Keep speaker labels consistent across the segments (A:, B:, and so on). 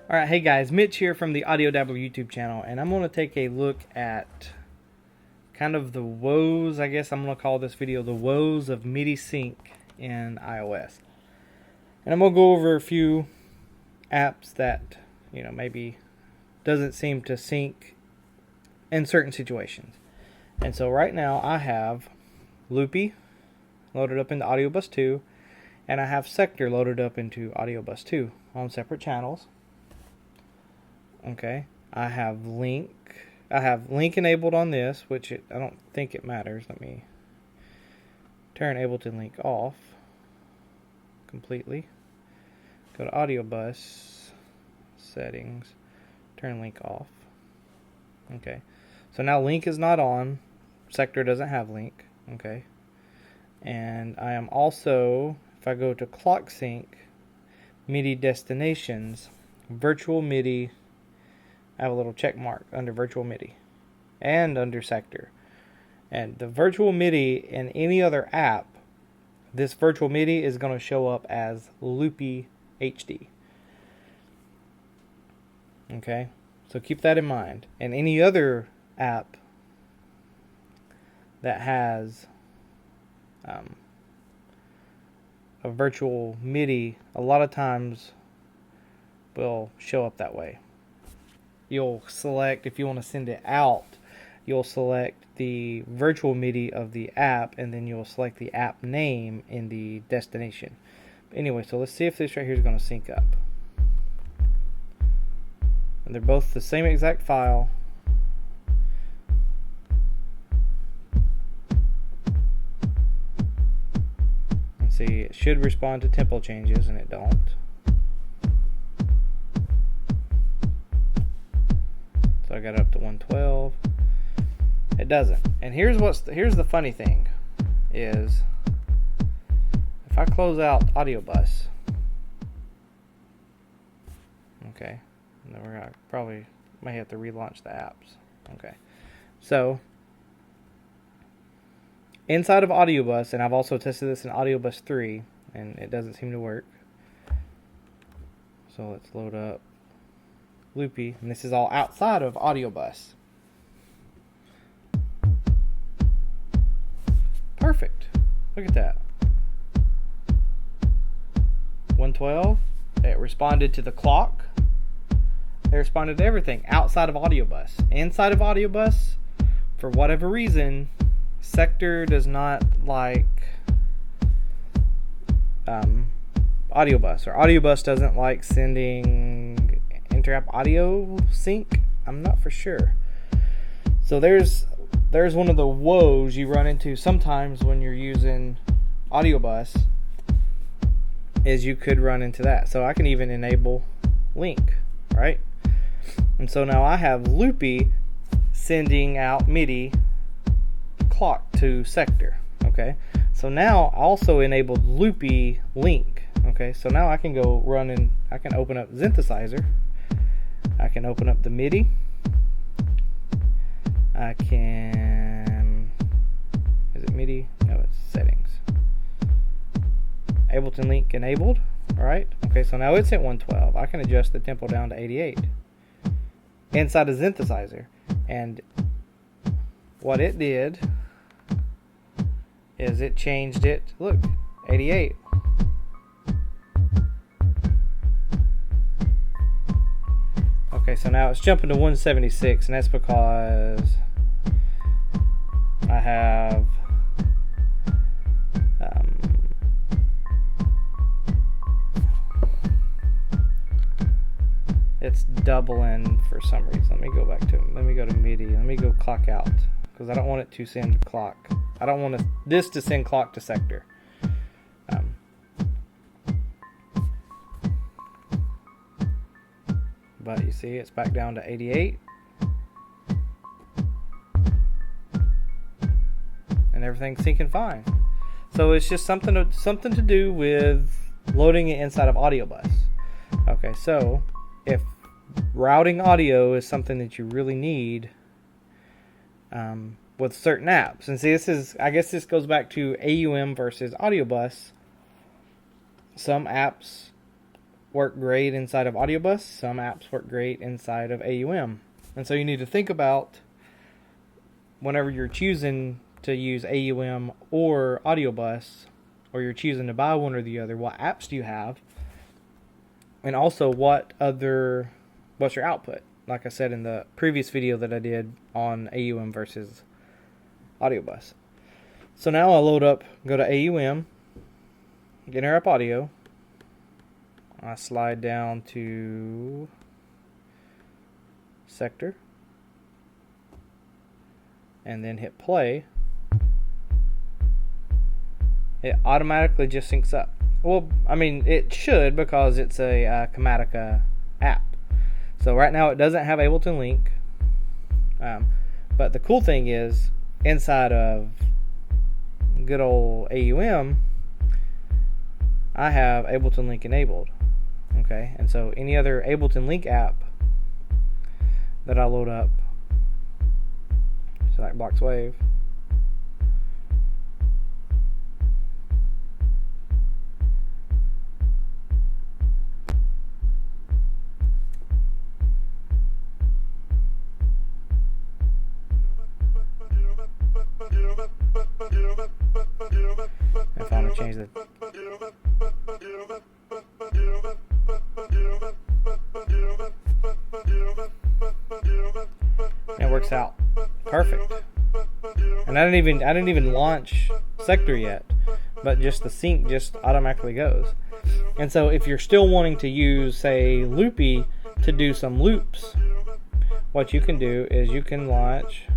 A: Alright, hey guys, Mitch here from the AudioDabbler YouTube channel, and I'm going to take a look at kind of the woes, I guess I'm going to call this video the woes of Midi sync in iOS. And I'm going to go over a few apps that, maybe doesn't seem to sync in certain situations. And so right now I have Loopy loaded up into AUDIOBUS 2, and I have Sector loaded up into AUDIOBUS 2 on separate channels. Okay, I have link enabled on this, which I don't think it matters. Let me turn Ableton Link off completely. Go to AUDIOBUS settings, turn link off. Okay, so now link is not on. Sector doesn't have link. Okay, and I am also, if I go to clock sync, MIDI destinations, virtual MIDI, I have a little check mark under virtual MIDI and under Sector. And the virtual MIDI in any other app, this virtual MIDI is going to show up as Loopy HD. Okay, so keep that in mind. And any other app that has a virtual MIDI, a lot of times will show up that way. You'll select, if you want to send it out, you'll select the virtual MIDI of the app, and then you'll select the app name in the destination. Anyway, so let's see if this right here is going to sync up. And they're both the same exact file. And see, it should respond to tempo changes, and it don't. So I got it up to 112. It doesn't. And here's the funny thing is, if I close out AUDIOBUS, okay, and then we're gonna probably may have to relaunch the apps. Okay, so inside of AUDIOBUS, and I've also tested this in AUDIOBUS 3, and it doesn't seem to work. So let's load up Loopy, and this is all outside of AUDIOBUS. Perfect. Look at that. 112. It responded to the clock. It responded to everything outside of AUDIOBUS. Inside of AUDIOBUS, for whatever reason, Sector does not like AUDIOBUS, or AUDIOBUS doesn't like sending inter-app audio sync. I'm not for sure. So there's one of the woes you run into sometimes when you're using AUDIOBUS, is you could run into that. So I can even enable link, right? And so now I have Loopy sending out MIDI clock to Sector. Okay, so now I also enabled Loopy link. Okay, so now I can go run and I can open up Xynthesizr. I can open up the MIDI. I can, is it MIDI? No, it's settings. Ableton Link enabled. Alright, okay, so now it's at 112. I can adjust the tempo down to 88 inside of Xynthesizr. And what it did is it changed it. Look, 88. Okay, so now it's jumping to 176, and that's because I have it's doubling for some reason. Let me go to MIDI. Let me go clock out, because I don't want it to send clock. I don't want this to send clock to Sector. But you see, it's back down to 88, and everything's syncing fine. So it's just something to do with loading it inside of AUDIOBUS. Okay, so if routing audio is something that you really need with certain apps, and see, I guess this goes back to AUM versus AUDIOBUS. Some apps work great inside of AUDIOBUS, some apps work great inside of AUM. And so you need to think about, whenever you're choosing to use AUM or AUDIOBUS, or you're choosing to buy one or the other, what apps do you have? And also, what's your output? Like I said in the previous video that I did on AUM versus AUDIOBUS. So now I'll go to AUM, interrupt audio. I slide down to sector, and then hit play. It automatically just syncs up. Well, I mean, it should, because it's a Chromatica app. So right now it doesn't have Ableton Link. But the cool thing is, inside of good old AUM, I have Ableton Link enabled. Okay, and so any other Ableton Link app that I load up, so like Bloxwave, if I want to change the it works out perfect. And I didn't even launch Sector yet, but just the sync just automatically goes. And so if you're still wanting to use, say, Loopy to do some loops, what you can do is you can launch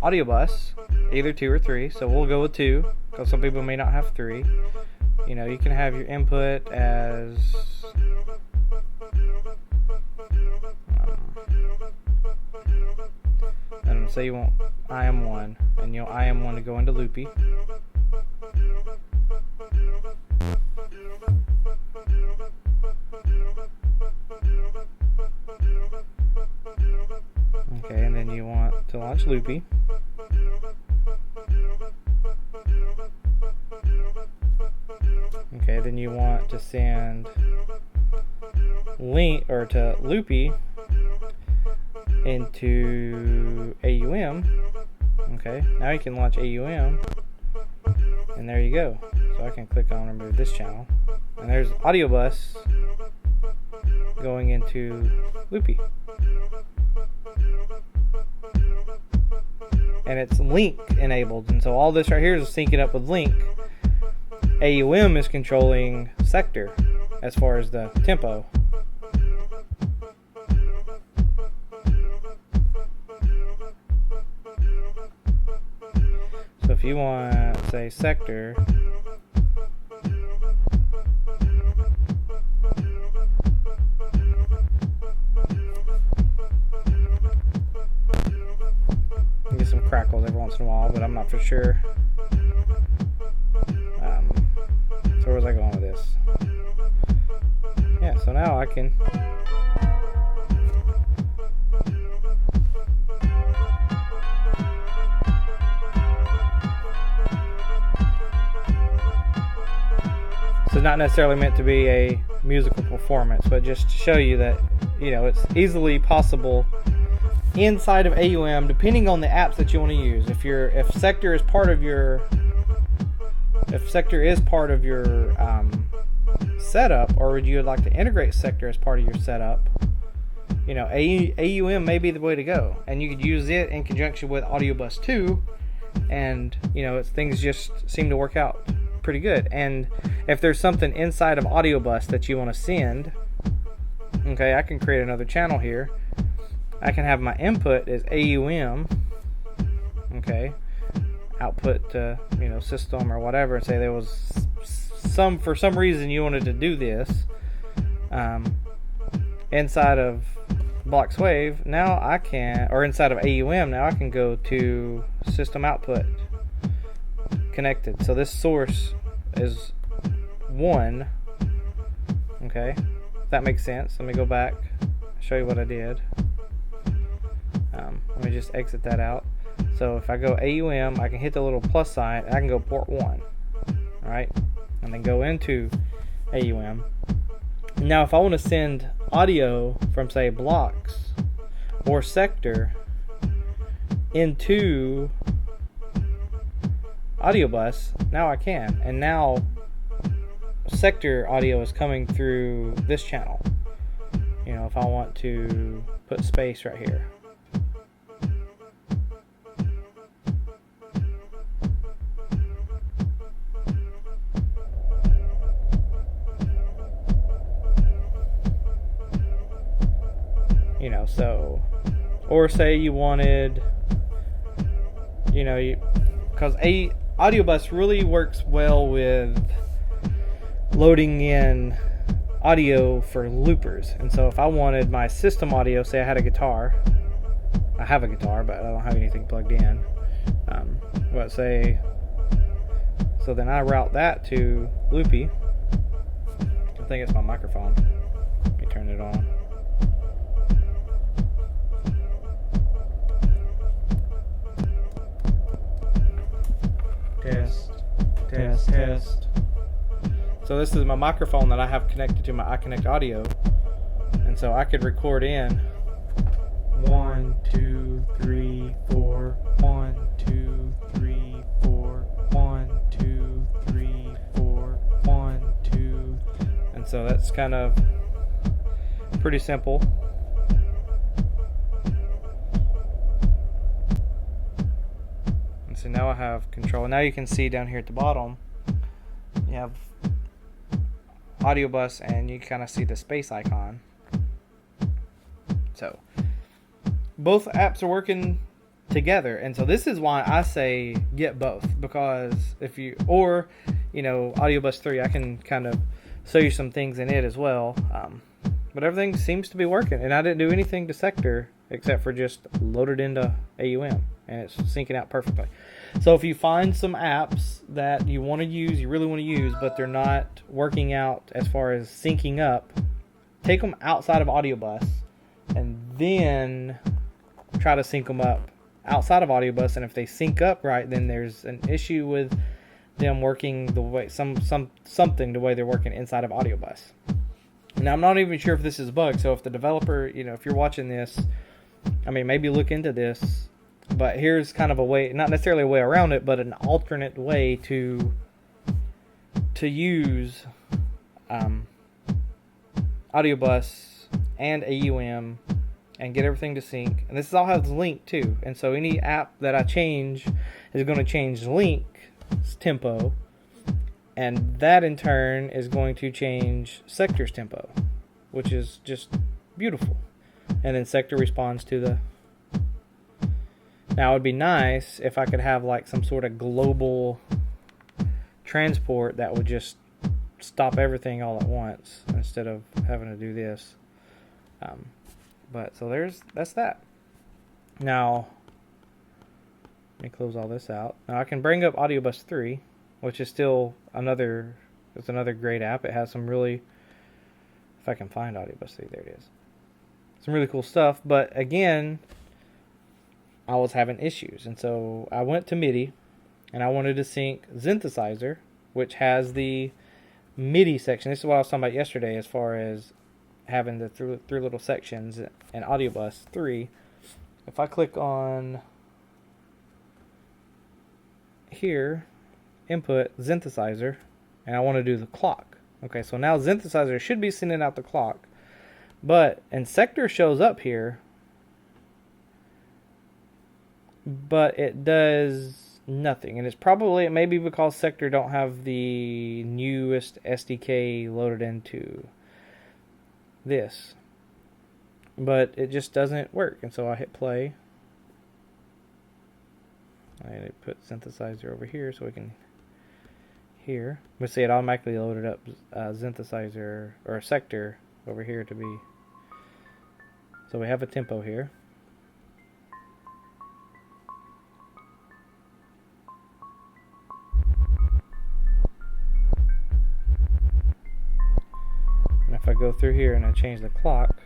A: AUDIOBUS, either 2 or 3. So we'll go with 2, because some people may not have 3. You know, you can have your input as I don't know, say you want IM1, and you want IM1 to go into Loopy. Okay, and then you want to launch Loopy. Okay, then you want to send link or to Loopy into AUM. Okay, now you can launch AUM, and there you go. So I can click on remove this channel, and there's AUDIOBUS going into Loopy, and it's link enabled. And so all this right here is syncing up with link. AUM is controlling sector as far as the tempo. So if you want, say, sector, you get some crackles every once in a while, but I'm not for sure. So where was I going with this? Yeah, so now I can so not necessarily meant to be a musical performance, but just to show you that, you know, it's easily possible inside of AUM, depending on the apps that you want to use. If Sector is part of your setup, or would you like to integrate Sector as part of your setup, you know, AUM may be the way to go, and you could use it in conjunction with AUDIOBUS 2, and you know, things just seem to work out pretty good. And if there's something inside of AUDIOBUS that you want to send, okay, I can create another channel here. I can have my input as AUM, okay, output to, you know, system or whatever, and say there was for some reason you wanted to do this inside of Bloxwave. Now I can, or inside of AUM, now I can go to system output connected. So this source is 1. Okay, if that makes sense. Let me go back, show you what I did. Let me just exit that out. So if I go AUM, I can hit the little plus sign, and I can go port 1. Alright, and then go into AUM. Now if I want to send audio from, say, blocks or sector into AUDIOBUS, now I can. And now sector audio is coming through this channel. You know, if I want to put space right here. You know, so, or say you wanted, you know, because AUDIOBUS really works well with loading in audio for loopers. And so if I wanted my system audio, say I had a guitar, I have a guitar, but I don't have anything plugged in. Let's say, so then I route that to Loopy. I think it's my microphone. Let me turn it on. Test. So this is my microphone that I have connected to my iConnect audio, and so I could record in 1, 2, 3, 4, 1, 2, 3, 4, 1, 2, 3, 4, 1, 2, and so that's kind of pretty simple. So now I have control. Now you can see down here at the bottom, you have AUDIOBUS, and you kind of see the space icon. So both apps are working together, and so this is why I say get both, because if you, or you know, AUDIOBUS 3, I can kind of show you some things in it as well. But everything seems to be working, and I didn't do anything to sector except for just load it into AUM, and it's syncing out perfectly. So if you find some apps that you want to use, you really want to use, but they're not working out as far as syncing up, take them outside of AUDIOBUS and then try to sync them up outside of AUDIOBUS. And if they sync up right, then there's an issue with them working the way something the way they're working inside of AUDIOBUS. Now I'm not even sure if this is a bug, so if the developer, you know, if you're watching this, I mean, maybe look into this. But here's kind of a way, not necessarily a way around it, but an alternate way to use AUDIOBUS and AUM and get everything to sync. And this all has link too. And so any app that I change is going to change link's tempo, and that in turn is going to change sector's tempo, which is just beautiful. And then sector responds to the. Now it would be nice if I could have like some sort of global transport that would just stop everything all at once instead of having to do this. But so that's that. Now let me close all this out. Now I can bring up AUDIOBUS 3, which is still another great app. It has some really, if I can find AUDIOBUS 3, there it is. Some really cool stuff, but again, I was having issues, and so I went to Midi, and I wanted to sync Xynthesizr, which has the Midi section. This is what I was talking about yesterday as far as having the three little sections in AUDIOBUS 3. If I click on here, input Xynthesizr, and I want to do the clock. Okay, so now Xynthesizr should be sending out the clock, and sector shows up here, but it does nothing. And it may be because sector don't have the newest SDK loaded into this, but it just doesn't work. And so I hit play. I put Xynthesizr over here so we can hear. But see, it automatically loaded up Xynthesizr or sector over here to be. So we have a tempo here. If I go through here and I change the clock,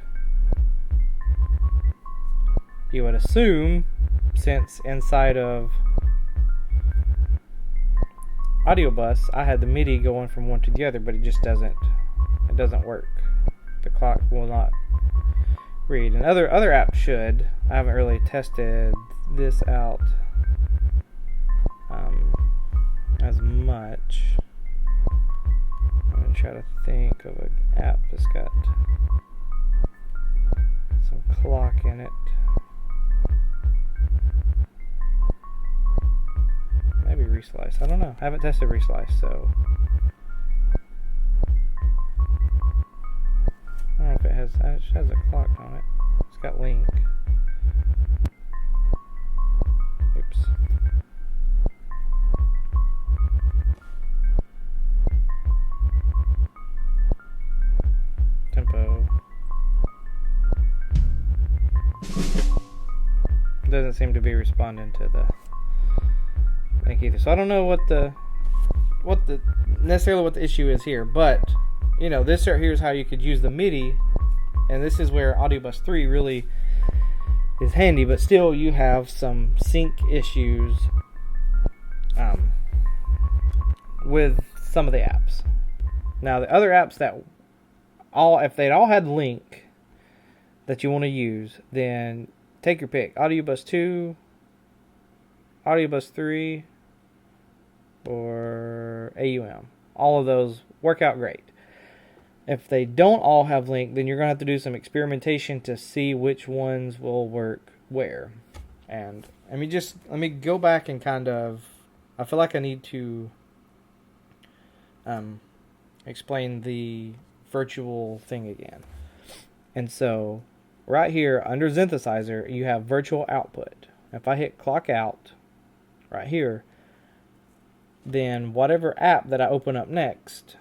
A: you would assume, since inside of AUDIOBUS, I had the Midi going from one to the other, but it just doesn't work. The clock will not read. And other apps should. I haven't really tested this out as much. I'm going to try to think of an app that's got some clock in it. Maybe Reslice. I don't know. I haven't tested Reslice, so I don't know if it has a clock on it. It's got Link. Oops. Tempo. Doesn't seem to be responding to the Link either. So I don't know what the issue is here, but you know, this right here is how you could use the Midi, and this is where AUDIOBUS 3 really is handy, but still you have some sync issues with some of the apps. Now the other apps that if they'd all had Link that you want to use, then take your pick. AUDIOBUS 2, AUDIOBUS 3, or AUM. All of those work out great. If they don't all have Link, then you're going to have to do some experimentation to see which ones will work where. And let me go back and kind of, I feel like I need to explain the virtual thing again. And so right here under Xynthesizr, you have virtual output. If I hit clock out right here, then whatever app that I open up next,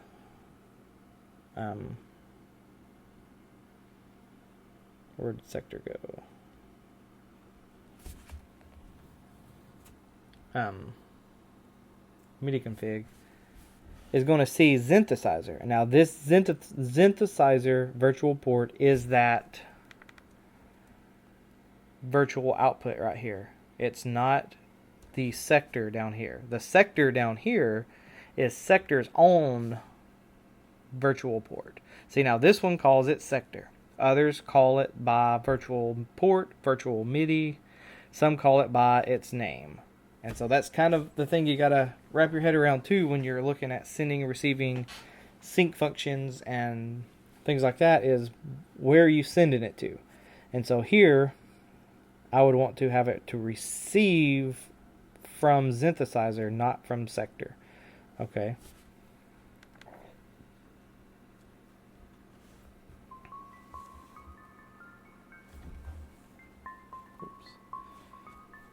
A: where did sector go? Midi config is going to see Xynthesizr. Now this Xynthesizr virtual port is that virtual output right here. It's not the sector down here. The sector down here is sector's own virtual port. See, now this one calls it sector. Others call it by virtual port, virtual Midi. Some call it by its name. And so that's kind of the thing you got to wrap your head around too when you're looking at sending and receiving sync functions and things like that, is where are you sending it to. And so here I would want to have it to receive from Xynthesizr, not from sector. Okay.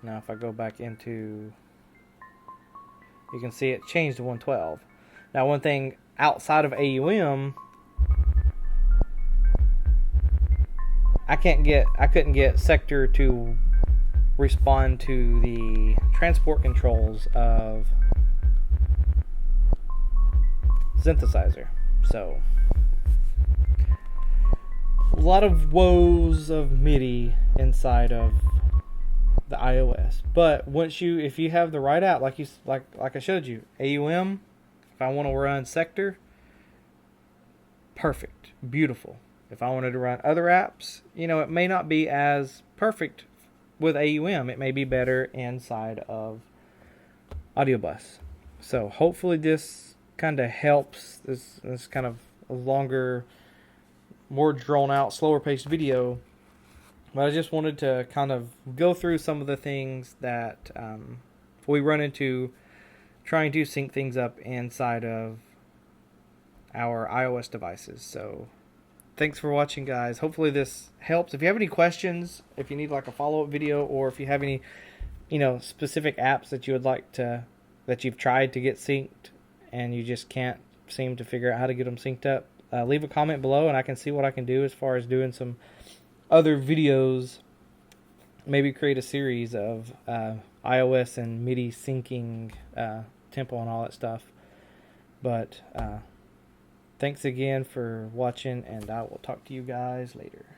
A: Now if I go back into, you can see it changed to 112. Now one thing outside of AUM, I couldn't get sector to respond to the transport controls of Xynthesizr. So a lot of woes of Midi inside of the iOS. But if you have the right app, like I showed you, AUM, if I want to run sector, perfect, beautiful. If I wanted to run other apps, you know, it may not be as perfect with AUM. It may be better inside of AUDIOBUS. So hopefully this kind of helps. This kind of a longer, more drawn out, slower paced video. But I just wanted to kind of go through some of the things that we run into trying to sync things up inside of our iOS devices. So thanks for watching, guys. Hopefully this helps. If you have any questions, if you need like a follow-up video, or if you have any, you know, specific apps that you would like that you've tried to get synced and you just can't seem to figure out how to get them synced up, leave a comment below and I can see what I can do as far as doing some other videos. Maybe create a series of iOS and Midi syncing tempo and all that stuff. But thanks again for watching, and I will talk to you guys later.